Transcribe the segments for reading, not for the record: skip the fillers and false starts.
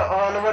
ٲلوٕ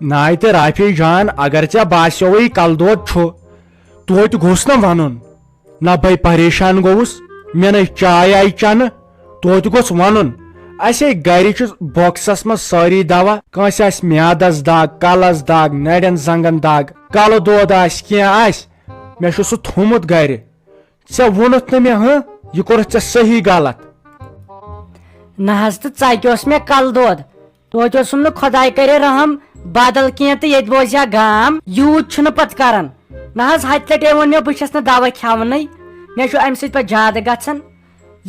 ناے تہٕ رافی جان اگر ژےٚ باسیوٕے کلہٕ دود چھُ توتہِ گوٚژھ نہ ونُن نہ بے پریشان گوٚوُس مےٚ نٕے چاے آیہِ چنہٕ توتہِ گوٚژھ ونُن اسے گرِ چھُ بۄکسس منٛز سٲری دوا کٲنٛسہِ آسہِ میادس دگ کلس دگ نرٮ۪ن زنگن دگ کلہٕ دود آسہِ کینٛہہ آسہِ مےٚ چھُ سُہ تھوٚومُت گرِ ژےٚ ووٚنُتھ نہٕ مےٚ یہِ کوٚرُتھ ژےٚ صحیح غلط نہ حظ تہٕ ژکہِ اوس مےٚ کلہٕ دود توتہِ اوسُم نہٕ خۄداے کرے رحم بدل کینٛہہ تہٕ ییٚتہِ بوزِ ہا گام یوٗت چھُنہٕ پتہٕ کران نہ حظ ہتہِ لٹہِ ووٚن مےٚ بہٕ چھس نہٕ دوا کھٮ۪ونٕے مےٚ چھُ امہِ سۭتۍ پتہٕ زیادٕ گژھان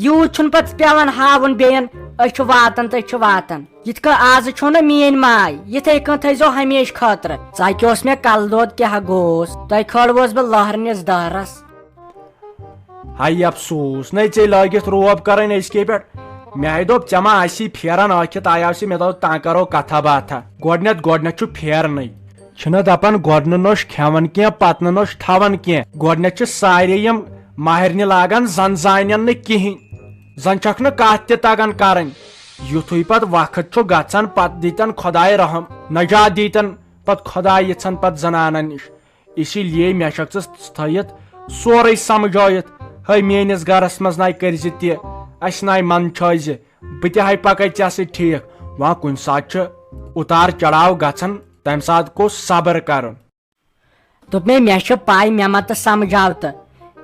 یوٗت چھُنہٕ پتہٕ پیٚوان ہاوُن بیٚین أسۍ چھِ واتان تہٕ أسۍ چھِ واتان یِتھ کٔنۍ آزٕ چھو نہ میٲنۍ ماے یِتھے کٔنۍ تھٲیزیو ہمیشہٕ خٲطرٕ ژکہِ اوس مےٚ کلہٕ دود کیاہ گوس تۄہہِ کھٲلوس بہٕ لہرنِس دہرس ہاے افسوٗس نے ژےٚ لٲگِتھ روب کرٕنۍ أزکہِ پٮ۪ٹھ مےٚ ہاے دوٚپ ژےٚ ما آسی پھیران ٲکھِتھ آیاوسے مےٚ دوٚپ تانۍ کرو کتھا باتھا گۄڈنیتھ چھُ پھیرنٕے چھِنہٕ دپان گۄڈٕ نوٚش کھٮ۪وان کینٛہہ پتہٕ نہٕ نوٚش تھاوان کینٛہہ گۄڈنیتھ چھِ سارے یِم ماہرنہِ لاگان زن زانن نہٕ کِہینۍ زن چھکھ نہٕ کتھ تہِ تگان کرٕنۍ یُتھُے پتہٕ وقت چھُ گژھان پتہٕ دیٖتن خۄداے رحم نجات دیٖتن پتہٕ خۄداے یِژھن پتہٕ زنانن نِش اسی لیے مےٚ چھکھ ژٕ تھٲیِتھ سورُے سمجھٲیِتھ ہے میٲنِس گرس منٛز ناے کٔرزِ تہِ اسہِ ناے منٛدچھٲیزِ بہٕ تہِ ہاے پکے ژےٚ سۭتۍ ٹھیٖک وۄنۍ کُنہِ ساتہٕ چھُ اُتار چڑاو گژھان تمہِ ساتہٕ گوٚژھ صبر کرُن دوٚپ مےٚ چھِ پاے مےٚ ما تہٕ سمجھاو تہٕ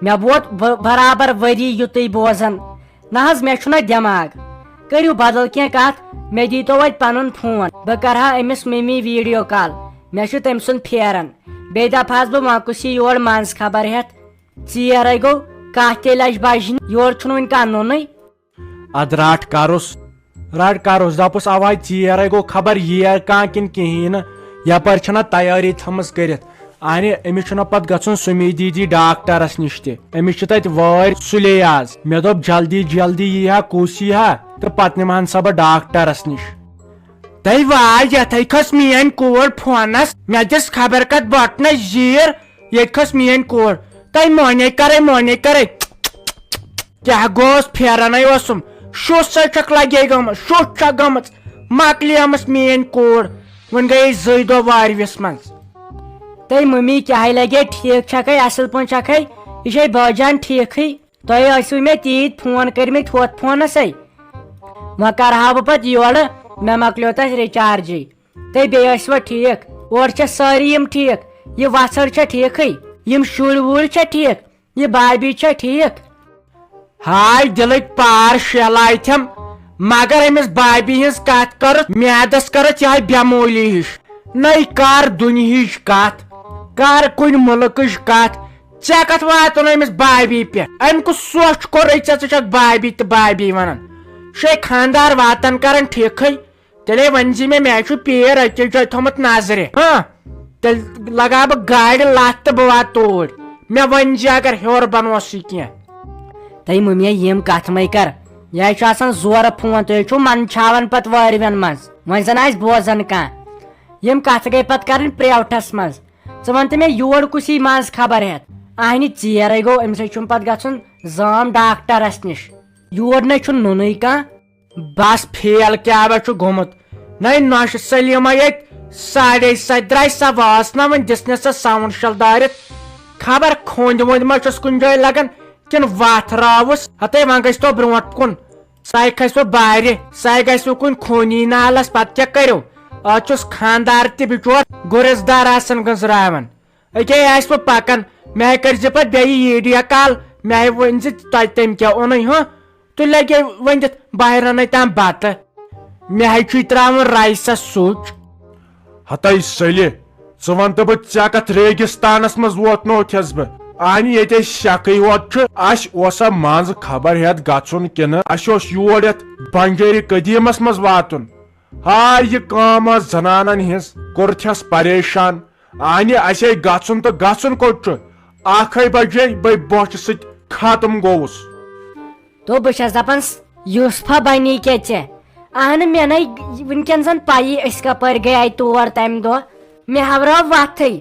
مےٚ ووت برابر ؤری یُتُے بوزان نہ حظ مےٚ چھُنہ دٮ۪ماغ کٔرِو بدل کینٛہہ کتھ مےٚ دیٖتو وۄنۍ پنُن فون بہٕ کرٕ ہا أمِس ممی ویڈیو کال مےٚ چھُ تٔمۍ سُنٛد پھیران بیٚیہِ دپہس بہٕ وۄنۍ کُس یی یور منٛز خبر ہٮ۪تھ ژیرے گوٚو کتھ تہِ لجہِ بجنہِ یورٕ چھُنہٕ وُنہِ کانونٕے اد رٹ کرُس دپُس اواے ژیرے گوٚو خبر ییر کانٛہہ کِنہٕ کِہینۍ نہٕ یپٲرۍ چھنہ تیٲری تھٲمٕژ کٔرِتھ انہِ أمِس چھُنہ پتہٕ گژھُن سُمی دیدی ڈاکٹرس نِش تہِ أمِس چھِ تتہِ وٲرۍ سُلے آز مےٚ دوٚپ جلدی یی ہا کُس یی ہا تہٕ پتہٕ نِمہن سا بہٕ ڈاکٹرس نِش تٔے واے یتھے کھٔژ میٲنۍ کوٗر فونس مےٚ دِژ خبر کتھ بٹنس زیٖر ییٚتہِ کھٔژ میٲنۍ کوٗر تۄہہِ مٲنے کرے کیاہ گوٚوس پھیرنے اوسُم شُس سۭتۍ چھکھ لگے گٔمٕژ شُس چھکھ گٔمٕژ مۄکلیمٕژ میٲنۍ کوٗر وۄنۍ گٔیے 2 دۄہ وارِوِس منٛز تۄہہِ ممی کیٛاہ لگے ٹھیٖک چھکھے اصل پٲٹھۍ چھکھے یہِ چھے بٲجان ٹھیٖکھٕے تۄہہِ ٲسوٕ مےٚ تیٖتۍ فون کٔرمٕتۍ ہُتھ فونسے وۄنۍ کرہا بہٕ پتہٕ یورٕ مےٚ مۄکلیو تتھ رِچارجے تُہۍ بیٚیہِ ٲسوٕ ٹھیٖک اورٕ چھےٚ سٲری یِم ٹھیٖک یہِ وژھٕر چھےٚ ٹھیٖکھٕے یِم شُرۍ وُرۍ چھےٚ ٹھیٖک یہِ بابی چھےٚ ٹھیٖک ہاے دلٕکۍ پار شیلایتھم مگر أمِس بابی ہٕنٛز کتھ کٔرٕتھ میادس کٔرٕتھ یِہے بٮ۪موٗلی ہِش نٔے کر دُنہِچ کتھ کر کُنہِ مُلکٕچ کتھ ژےٚ کتھ واتُن أمِس بابی پٮ۪ٹھ أمۍ کُس سوچ کوٚرُے ژےٚ ژٕ چھکھ بابی تہٕ بابی ونان شے خاندار واتن کران ٹھیٖکھٕے تیٚلے ؤنزِ مےٚ چھُ پیٖر أکِس جایہِ تھوٚمُت نظرِ تیٚلہِ لگاو بہٕ گاڑِ لتھ تہٕ بہٕ واتہٕ توٗرۍ مےٚ ؤنزِ اگر ہیوٚر بنوسٕے کینٛہہ تۄہہِ ممی یِم کتھ مے کر یہِ چھُ آسان زورٕ فون تُہۍ چھِو منٛدچھاوان پتہٕ وٲروٮ۪ن منٛز وۄنۍ زن آسہِ بوزان کانٛہہ یِم کتھٕ گٔے پتہٕ کرٕنۍ پریوٹھس منٛز ژٕ ون تہٕ مےٚ یور کُس یی منٛز خبر ہٮ۪تھ اہنہِ ژیرے گوٚو أمِس چھُم پتہٕ گژھُن زام ڈاکٹرس نِش یور نَے چھُنہٕ نُنُے کانٛہہ بس فیل کیٛاہ چھُ گوٚمُت نَے نۄشہِ سلیٖما ییٚتہِ 7:30 درٛاے سۄ واژ نہ وۄنۍ دِژنس سۄ ساوُنٛڈ شل دٲرِتھ خبر کھوٚنٛدۍ ووٚنٛدۍ ما چھُس کُنہِ جایہِ لگان کِنہٕ وتھ راوُس ہتے وۄنۍ گژھِ تو برونٛٹھ کُن سۄے کھسہِ بارِ سۄے گژھِ کُنہِ خوٗنی نالس پتہٕ کیٛاہ کٔرِو آز چھُس خاندار تہِ بِچور گُرِس دار آسان گٔنٛزراوان أکے آسہِ بہٕ پکان مےٚ ہے کٔرزِ پتہٕ بیٚیہِ ویٖڈیو کال مےٚ ہے ؤنزِ تۄہہِ تٔمۍ کیٛاہ اوٚنُے تُہۍ لگے ؤنِتھ بہٕ رننے تام بتہٕ مےٚ ہے چھُے تراوُن رایسس سُچ ہتے سلہِ ژٕ ون تہٕ بہٕ ژےٚ کتھ ریگستانس منٛز ووتنوتھس بہٕ انہِ ییٚتہِ شکٕے یوت چھُ اسہِ اوسا منٛزٕ خبر ہٮ۪تھ گژھُن کِنہٕ اسہِ اوس یور یتھ بنجٲرِ قدیٖمس منٛز واتُن ہاے یہِ کٲم ٲس زنانن ہٕنٛز کوٚرتھس پریشان انہِ اسے گژھُن تہٕ گژھُن کوٚت چھُ 1 بجے بے بوچھِ سۭتۍ ختم گوٚوُس تو بہٕ چھس دپان یوسفا بنی کیٛاہ ژےٚ اہنہٕ مےٚ نَے وُنکیٚن زن پایی أسۍ کپٲرۍ گٔیے تور تمہِ دۄہ مےٚ ہاوراو وتھٕے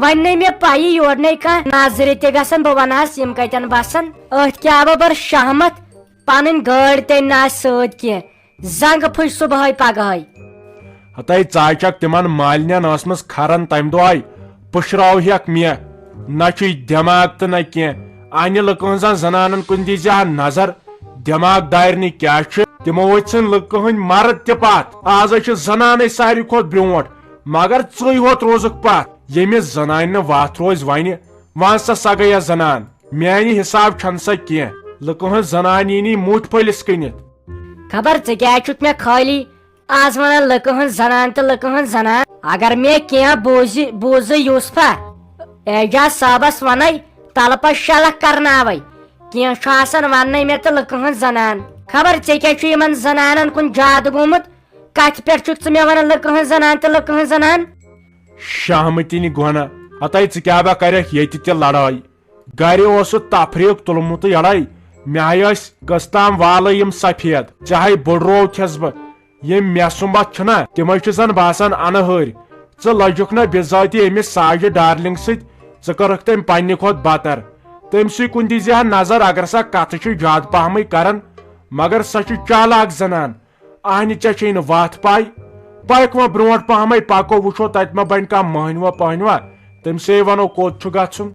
وۄنۍ نَے مےٚ پایی یورٕ نَے کانٛہہ نظرِ تہِ گژھان بہٕ ونہس یِم کتٮ۪ن بسان أتھۍ کیٛاہ بہٕ شہمت پنٕنۍ گٲڑۍ تہِ نہٕ آسہِ سۭتۍ کینٛہہ زنٛگہٕ پھٕچ صبحٲے پگہٲے ہتائی ژاچک تمن مالنین ٲسمٕژ کھران تمہِ دۄہ آیہِ پُشراو ہیٚکھ مےٚ نہ چھُے دٮ۪ماغ تہٕ نہ کینٛہہ انہِ لُکہٕ ہٕنٛزن زنانن کُن دیٖزِ ہا نظر دٮ۪ماغ دارنہِ کیٛاہ چھُ تِمو ؤتھۍ ژھٕنۍ لُکہٕ ہٕنٛدۍ مرد تہِ پتھ آز چھِ زنانے ساروی کھۄتہٕ برٛونٛٹھ مگر ژٕے ہوت روزُکھ پتھ ییٚمِس زنانہِ نہٕ وتھ روزِ وۄنہِ وَن سا گٔیس زنان میانہِ حساب چھنہٕ سۄ کینٛہہ لُکہٕ ہٕنٛز زنان یی نہٕ مُٹھ پھٔلِس کٕنِتھ خبر ژٕ کیٛازِ چھُکھ مےٚ خٲلی آز ونان لُکہٕ ہٕنٛز زنان تہٕ لُکہٕ ہٕنٛز زنان اگر مےٚ کینٛہہ بوٗزٕ یوٗسفا اعجاز صٲبس ونے تلہٕ پتہٕ شلکھ کرناوے کینٛہہ چھُ آسان وننے مےٚ تہٕ لُکہٕ ہٕنٛز زنان خبر ژےٚ کیٛاہ چھُ یِمن زنانن کُن زیادٕ گوٚمُت کتھ پٮ۪ٹھ چھُکھ ژٕ مےٚ ونان لُکہٕ ہٕنٛز زنان تہٕ لُکہٕ ہٕنٛز زنان شہمتِنہِ گۄنہ ہتائی ژٕ کیٛاہ با کرکھ ییٚتہِ تہِ لڑٲے گرِ اوسُتھ تفریٖق تُلمُتٕے اڑے مےٚ ہاے ٲسۍ قٕسطام والے یِم سفید چاہے بٕڈروو چھس بہٕ یِم مےٚ سُمبتھ چھُنا تِمے چھِ زن باسان انہٲرۍ ژٕ لٔجُکھ نہ بِذٲتی أمِس ساجہِ ڈارلنگ سۭتۍ ژٕ کٔرٕکھ تٔمۍ پننہِ کھۄتہٕ بدتر تٔمۍ سٕے کُن دیٖزِ ہا نظر اگر سۄ کتھٕ چھِ زیادٕ پہمٕے کران مگر سۄ چھِ چالاک زنان اہنہِ ژےٚ چھے نہٕ وتھ پاے پکھ وۄنۍ برونٛٹھ پہمٕے پکو وٕچھو تتہِ ما بنہِ کانٛہہ مٔہنِوا پٔہنِوا تٔمۍ سٕے ونو کوٚت چھُ گژھُن